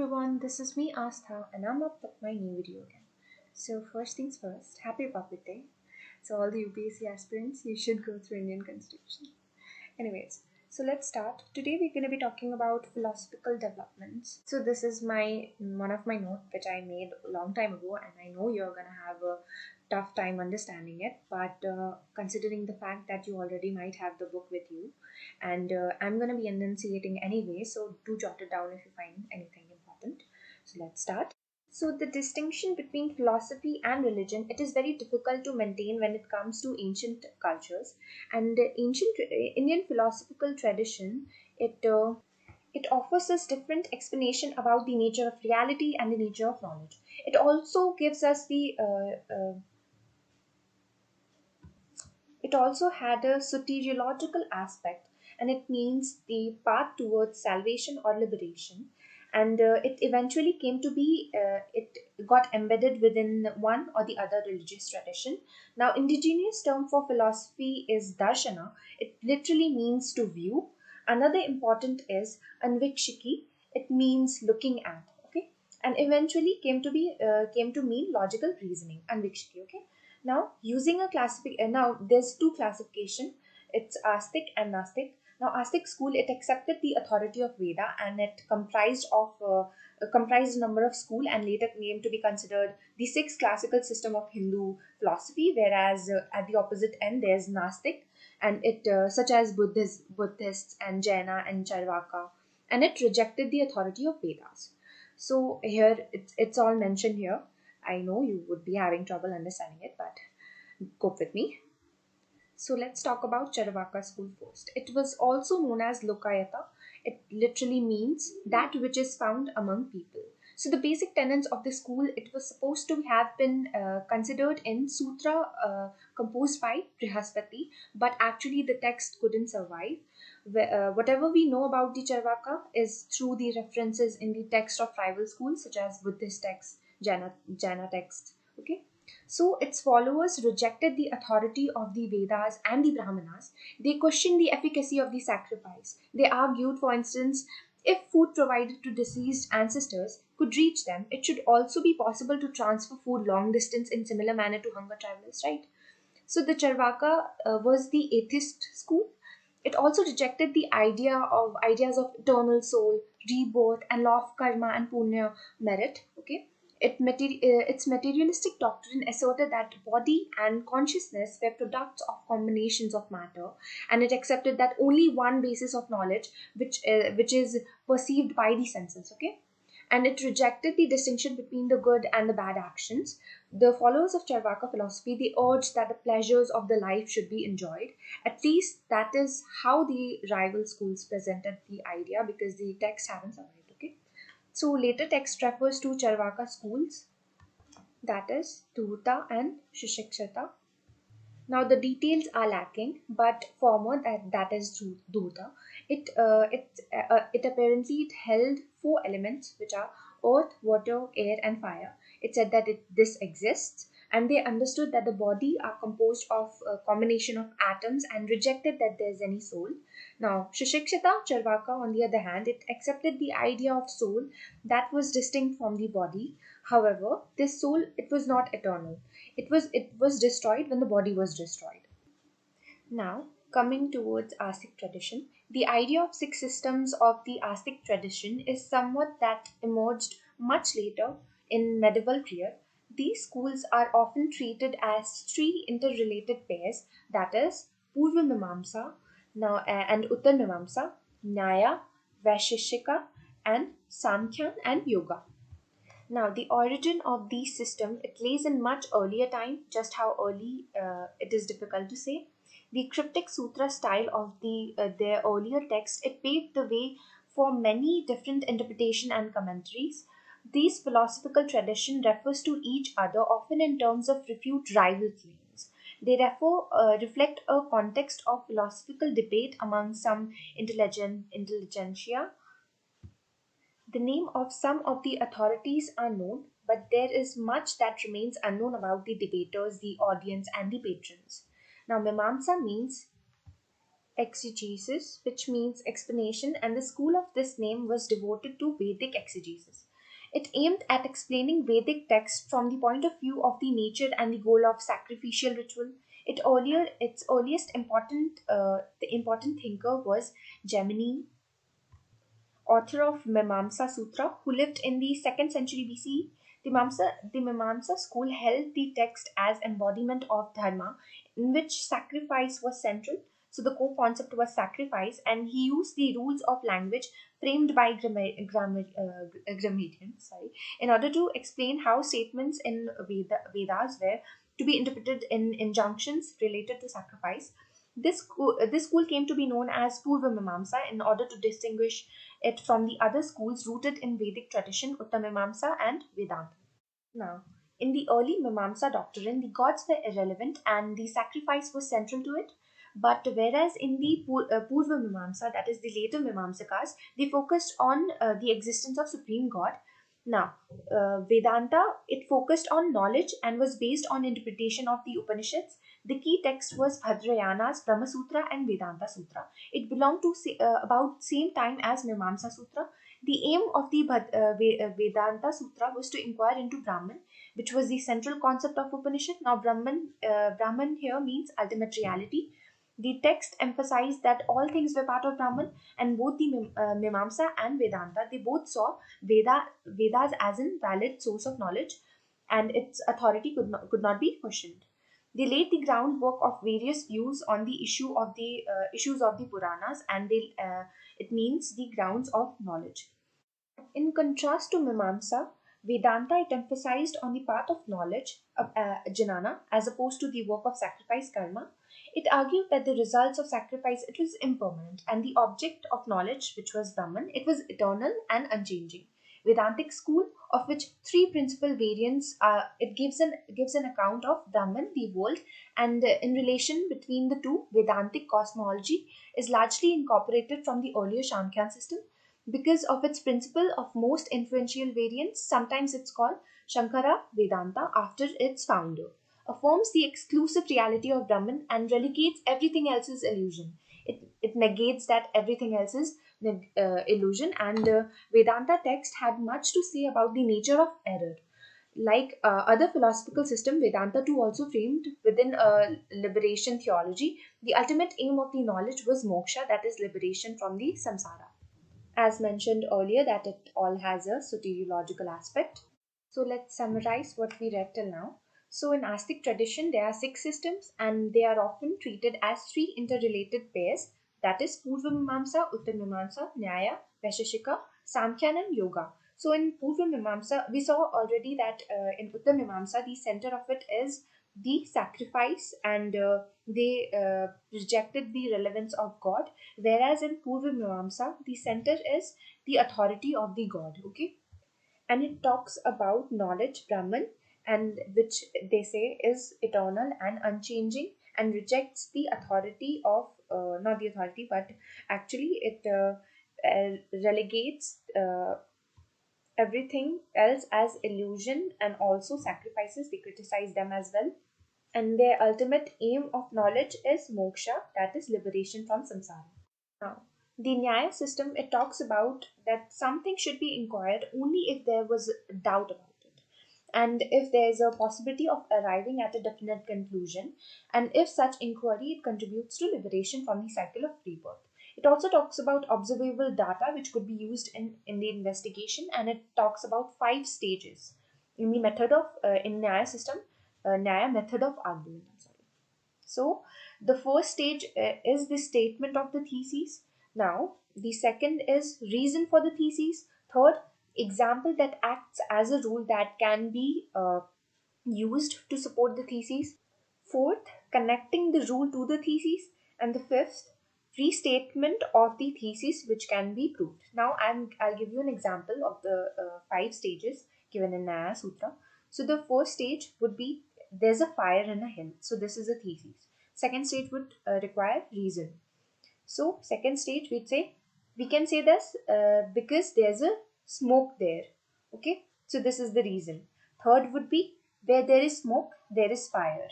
everyone, this is me Aastha and I'm up with my new video again. So first things first, happy Republic Day. So all the UPSC aspirants, you should go through Indian Constitution. Anyways, so let's start. Today we're going to be talking about philosophical developments. So this is one of my notes which I made a long time ago, and I know you're going to have a tough time understanding it, but considering the fact that you already might have the book with you, and I'm going to be enunciating anyway, so do jot it down if you find anything important. So let's start. So the distinction between philosophy and religion, it is very difficult to maintain when it comes to ancient cultures. And ancient Indian philosophical tradition, it offers us different explanation about the nature of reality and the nature of knowledge. It also gives us the it also had a soteriological aspect, and it means the path towards salvation or liberation. And it eventually came to be, it got embedded within one or the other religious tradition. Now, indigenous term for philosophy is darshana. It literally means to view. Another important is anvikshiki. It means looking at. Okay, and eventually came to mean logical reasoning. Anvikshiki. Okay, now, using a now there's two classification. It's Astik and Nastik. Now, Astik school, it accepted the authority of Veda, and it comprised a number of school, and later came to be considered the sixth classical system of Hindu philosophy. Whereas at the opposite end there's Nastik, and it such as Buddhists and Jaina and Charvaka, and it rejected the authority of Vedas. So here it's all mentioned here. I know you would be having trouble understanding it, but cope with me. So let's talk about Charvaka school first. It was also known as Lokyata. It literally means that which is found among people. So the basic tenets of the school, it was supposed to have been considered in sutra composed by Brihaspati, but actually the text couldn't survive. Whatever we know about the Charvaka is through the references in the text of rival schools such as Buddhist texts, Jaina texts. Okay, so its followers rejected the authority of the Vedas and the Brahmanas. They questioned the efficacy of the sacrifice. They argued, for instance, if food provided to deceased ancestors could reach them, it should also be possible to transfer food long distance in similar manner to hunger travelers, right? So the Charvaka was the atheist school. It also rejected the ideas of eternal soul, rebirth, and law of karma and punya, merit. Okay, its materialistic doctrine asserted that body and consciousness were products of combinations of matter, and it accepted that only one basis of knowledge, which is perceived by the senses. Okay, and it rejected the distinction between the good and the bad actions. The followers of Charvaka philosophy, they urged that the pleasures of the life should be enjoyed. At least that is how the rival schools presented the idea, because the text haven't survived. Okay, so later text refers to Charvaka schools, that is Dhurta and Shishikshata. Now the details are lacking, but former, that is Dhurta, it apparently it held four elements, which are earth, water, air, and fire. It said that this exists, and they understood that the body are composed of a combination of atoms and rejected that there is any soul. Now Shishikshata Charvaka, on the other hand, it accepted the idea of soul that was distinct from the body. However, this soul, it was not eternal. It was destroyed when the body was destroyed. Now, coming towards Astik tradition, the idea of six systems of the Astik tradition is somewhat that emerged much later in medieval period. These schools are often treated as three interrelated pairs, that is, purva mimansa, and Uttar mimansa, Nyaya, Vaisheshika, and Samkhya and Yoga. Now, the origin of these systems, it lays in much earlier time. Just how early, it is difficult to say. The cryptic sutra style of their earlier text, it paved the way for many different interpretation and commentaries. These philosophical tradition refers to each other often in terms of refute rival claims. They therefore reflect a context of philosophical debate among some intelligentsia. The name of some of the authorities are known, but there is much that remains unknown about the debaters, the audience, and the patrons. Now, Mimamsa means exegesis, which means explanation, and the school of this name was devoted to Vedic exegesis. It aimed at explaining Vedic texts from the point of view of the nature and the goal of sacrificial ritual. Its earliest the important thinker was Gemini, author of Mimamsa Sutra, who lived in the 2nd century BCE. The Mimamsa school held the text as embodiment of dharma, in which sacrifice was central. So the core concept was sacrifice, and he used the rules of language framed by grammarians, in order to explain how statements in Vedas were to be interpreted in injunctions related to sacrifice. This school came to be known as Purva Mimamsa in order to distinguish it from the other schools rooted in Vedic tradition, Uttar Mimamsa and Vedanta. Now, in the early Mimamsa doctrine, the gods were irrelevant and the sacrifice was central to it. But whereas in the Purva Mimamsa, that is the later Mimamsakas, they focused on the existence of Supreme God. Now, Vedanta, it focused on knowledge and was based on interpretation of the Upanishads. The key text was Bhadrayana's Brahma Sutra and Vedanta Sutra. It belonged to about same time as Mimamsa Sutra. The aim of the Vedanta Sutra was to inquire into Brahman, which was the central concept of Upanishad. Now, Brahman here means ultimate reality. The text emphasized that all things were part of Brahman, and both the Mimamsa and Vedanta, they both saw Vedas as a valid source of knowledge, and its authority could not be questioned. They laid the groundwork of various views on the issues of the Puranas, and it means the grounds of knowledge. In contrast to Mimamsa, Vedanta it emphasized on the path of knowledge, jnana, as opposed to the work of sacrifice, karma. It argued that the results of sacrifice it was impermanent, and the object of knowledge, which was Brahman, it was eternal and unchanging. Vedantic school, of which three principal variants, it gives an account of Brahman, the world, and in relation between the two, Vedantic cosmology is largely incorporated from the earlier Shankhyan system. Because of its principle of most influential variants, sometimes it's called Shankara Vedanta after its founder, affirms the exclusive reality of Brahman and relegates everything else's illusion. It negates that everything else is illusion, and Vedanta text had much to say about the nature of error. Like other philosophical system, Vedanta too also framed within a liberation theology. The ultimate aim of the knowledge was moksha, that is liberation from the samsara. As mentioned earlier, that it all has a soteriological aspect. So let's summarize what we read till now. So in Astik tradition, there are six systems and they are often treated as three interrelated pairs, that is Purva Mimamsa, Uttar Mimamsa, Nyaya, Vaisheshika, Samkhya and Yoga. So in Purva Mimamsa, we saw already that in Uttar Mimamsa, the center of it is the sacrifice, and they rejected the relevance of God, whereas in Purva Mimamsa, the center is the authority of the God. Okay, and it talks about knowledge, Brahman, and which they say is eternal and unchanging, and rejects the authority of not the authority, but actually it relegates everything else as illusion, and also sacrifices. They criticize them as well, and their ultimate aim of knowledge is moksha, that is liberation from samsara. Now, the Nyaya system, it talks about that something should be inquired only if there was doubt about it, and if there is a possibility of arriving at a definite conclusion, and if such inquiry it contributes to liberation from the cycle of rebirth. It also talks about observable data which could be used in the investigation, and it talks about five stages in the method of in Nyaya system, Nyaya method of argument. I'm sorry. So, the first stage is the statement of the thesis. Now, the second is reason for the thesis. Third, example that acts as a rule that can be used to support the thesis. Fourth, connecting the rule to the thesis. And the fifth, restatement of the thesis which can be proved. Now, I'll give you an example of the five stages given in Nyaya Sutra. So, the first stage would be there's a fire in a hill. So, this is a thesis. Second stage would require reason. So, second stage we can say this because there's a smoke there. Okay, so this is the reason. Third would be where there is smoke, there is fire.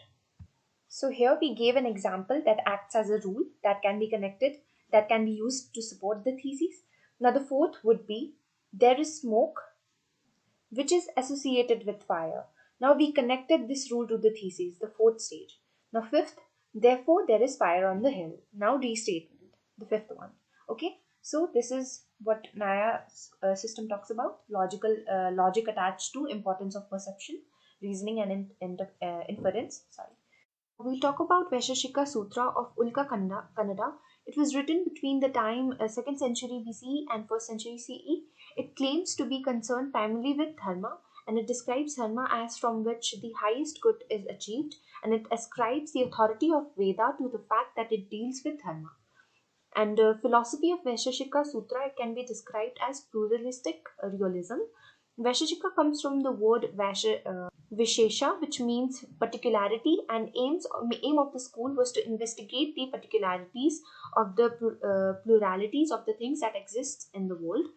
So here we gave an example that acts as a rule that can be connected, that can be used to support the thesis. Now the fourth would be there is smoke, which is associated with fire. Now we connected this rule to the thesis, the fourth stage. Now, fifth, therefore there is fire on the hill. Now, restatement, the fifth one. Okay, so this is what Nyaya's system talks about: logic attached to importance of perception, reasoning, and inference. Sorry. We'll talk about Vaisheshika Sutra of Kannada. It was written between the time 2nd century BCE and 1st century CE. It claims to be concerned primarily with dharma, and it describes dharma as from which the highest good is achieved, and it ascribes the authority of Veda to the fact that it deals with dharma. And philosophy of Vaisheshika Sutra, it can be described as pluralistic realism. Vaisheshika comes from the word Vishesha, which means particularity, and aim of the school was to investigate the particularities of the pluralities of the things that exist in the world.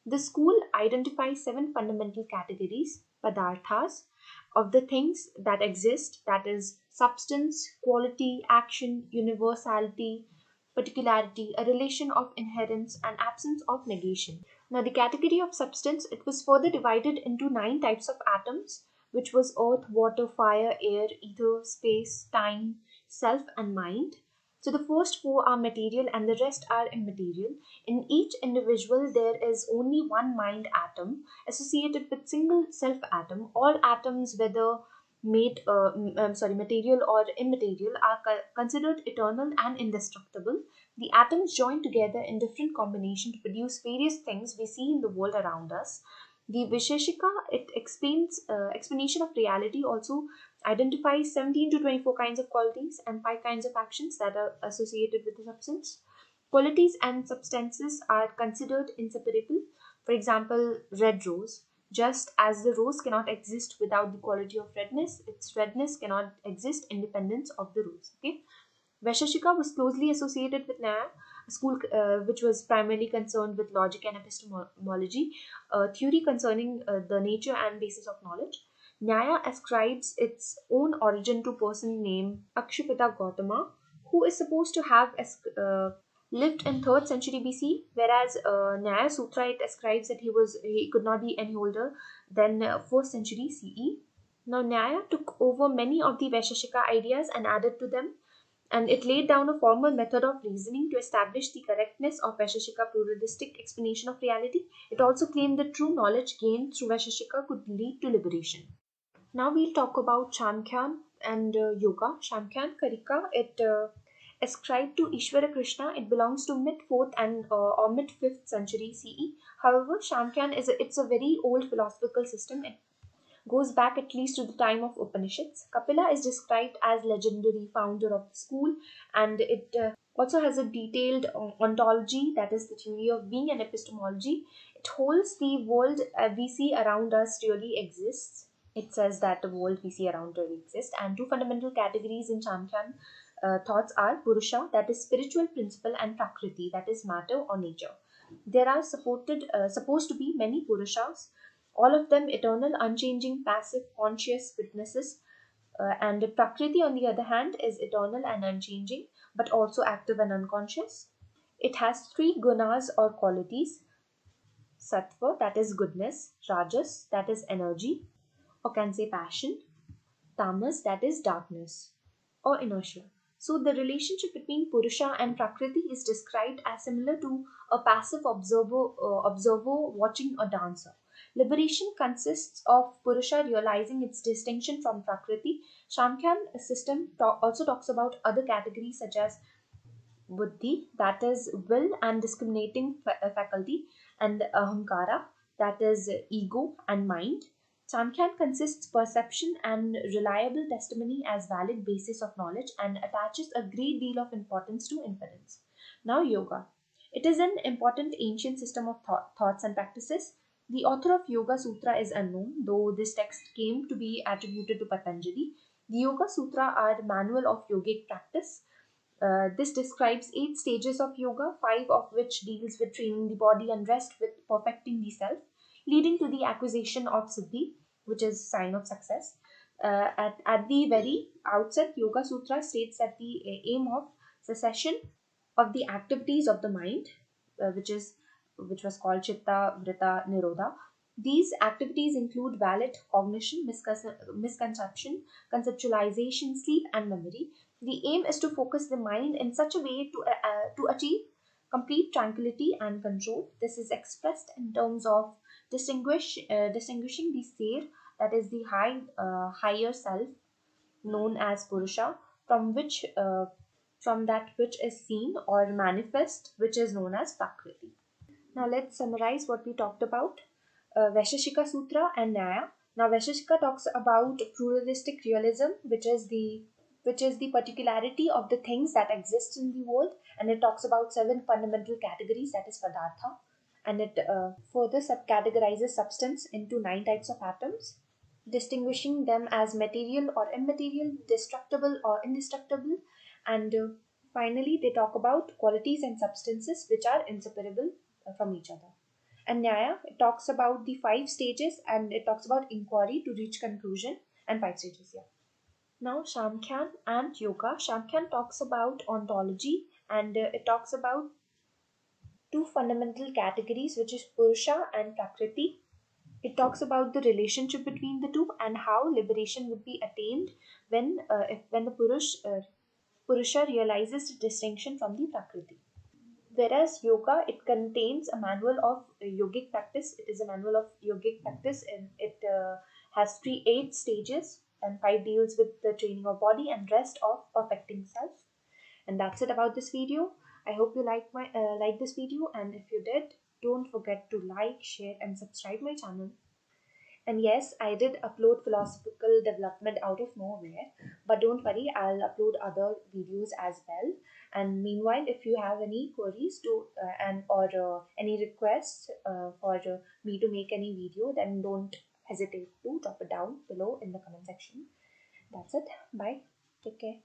The school identifies seven fundamental categories, padarthas, of the things that exist, that is, substance, quality, action, universality, particularity, a relation of inherence, and absence of negation. Now, the category of substance, it was further divided into nine types of atoms, which was earth, water, fire, air, ether, space, time, self, and mind. So the first four are material and the rest are immaterial. In each individual, there is only one mind atom associated with single self atom. All atoms, whether material or immaterial, are considered eternal and indestructible. The atoms join together in different combination to produce various things we see in the world around us. The Visheshika, it explains explanation of reality, also identifies 17 to 24 kinds of qualities and 5 kinds of actions that are associated with the substance. Qualities and substances are considered inseparable. For example, red rose. Just as the rose cannot exist without the quality of redness, its redness cannot exist independent of the rose. Okay. Vaisheshika was closely associated with Nyaya, a school which was primarily concerned with logic and epistemology, a theory concerning the nature and basis of knowledge. Nyaya ascribes its own origin to a person named Akshupita Gautama, who is supposed to have lived in 3rd century BC, whereas Nyaya Sutra, it ascribes that he could not be any older than 4th century CE. Now, Nyaya took over many of the Vaisheshika ideas and added to them, and it laid down a formal method of reasoning to establish the correctness of Vaisheshika pluralistic explanation of reality. It also claimed that true knowledge gained through Vaisheshika could lead to liberation. Now we'll talk about Shamkhyan and yoga. Shamkhyan Karika, it ascribed to Ishvara Krishna. It belongs to mid 4th and or mid 5th century CE. However, Shamkhyan it's a very old philosophical system. It goes back at least to the time of Upanishads. Kapila is described as legendary founder of the school, and it also has a detailed ontology, that is the theory of being, and epistemology. It holds the world we see around us really exists. It says that the world we see around really exists, and two fundamental categories in Chamkhyan thoughts are Purusha, that is spiritual principle, and Prakriti, that is matter or nature. There are supposed to be many Purushas, all of them eternal, unchanging, passive, conscious witnesses. And Prakriti, on the other hand, is eternal and unchanging, but also active and unconscious. It has three gunas or qualities: sattva, that is goodness; rajas, that is energy, or can say passion; tamas, that is darkness or inertia. So the relationship between Purusha and Prakriti is described as similar to a passive observer watching a dancer. Liberation consists of Purusha realizing its distinction from Prakriti. Shamkhyan system also talks about other categories such as buddhi, that is will and discriminating faculty, and ahankara, that is ego and mind. Sankhyan consists perception and reliable testimony as valid basis of knowledge and attaches a great deal of importance to inference. Now, yoga. It is an important ancient system of thoughts and practices. The author of Yoga Sutra is unknown, though this text came to be attributed to Patanjali. The Yoga Sutra are manual of yogic practice. This describes 8 stages of yoga, 5 of which deals with training the body and rest with perfecting the self, leading to the acquisition of siddhi, which is sign of success. At the very outset, Yoga Sutra states that the aim of cessation of the activities of the mind, which was called Chitta, Vritta, Nirodha. These activities include valid cognition, misconception, conceptualization, sleep, and memory. The aim is to focus the mind in such a way to achieve complete tranquility and control. This is expressed in terms of distinguishing the seer, that is the higher self, known as Purusha, from which from that which is seen or manifest, which is known as Prakriti. Now let's summarize what we talked about. Vaisheshika Sutra and Nyaya. Now Vaisheshika talks about pluralistic realism, which is the particularity of the things that exist in the world, and it talks about seven fundamental categories, that is Padartha, and it further subcategorizes substance into nine types of atoms, distinguishing them as material or immaterial, destructible or indestructible, and finally they talk about qualities and substances which are inseparable from each other. And Nyaya, it talks about the five stages and it talks about inquiry to reach conclusion and five stages. Yeah. Now Shamkhyan and Yoga. Shamkhyan talks about ontology and it talks about two fundamental categories, which is Purusha and Prakriti. It talks about the relationship between the two and how liberation would be attained when the Purusha realizes the distinction from the Prakriti. Whereas yoga, it contains a manual of yogic practice. It is a manual of yogic practice, and it has eight stages, and five deals with the training of body, and rest of perfecting self. And that's it about this video. I hope you like this video, and if you did, don't forget to like, share, and subscribe my channel. And yes, I did upload philosophical development out of nowhere, but don't worry, I'll upload other videos as well. And meanwhile, if you have any queries to and or any requests for me to make any video, then don't hesitate to drop it down below in the comment section. That's it. Bye. Take care.